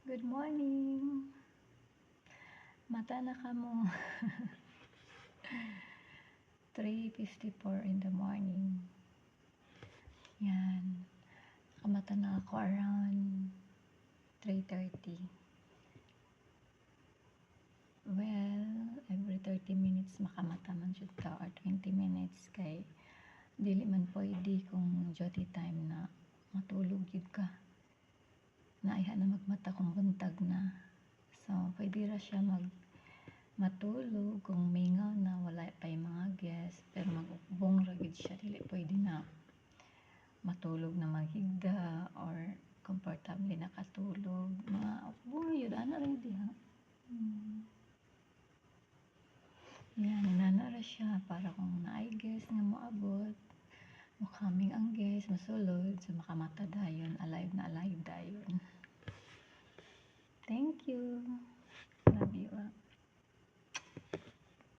Good morning. Mata na ka mo. 3:54 in the morning. Yan. Kamata na ako around 3:30. Well, every 30 minutes makamata man jud ka or 20 minutes kay dili man pwede kung duty time na matulog jud ka. Naiha na magmata kung buntag na. So, pwede ra siya matulog kung mingaw na wala pa yung mga guests, pero mag-ukbong ra gid siya, dili pwede na matulog na maghigda or komportable nakatulog. Mga ukbong yun, ana rin diha. Yan, nana ra siya para kung naay guest nga moabot, coming ang guest, masulod, so makamata dayon, alive na alive dayon. Thank you. Love you.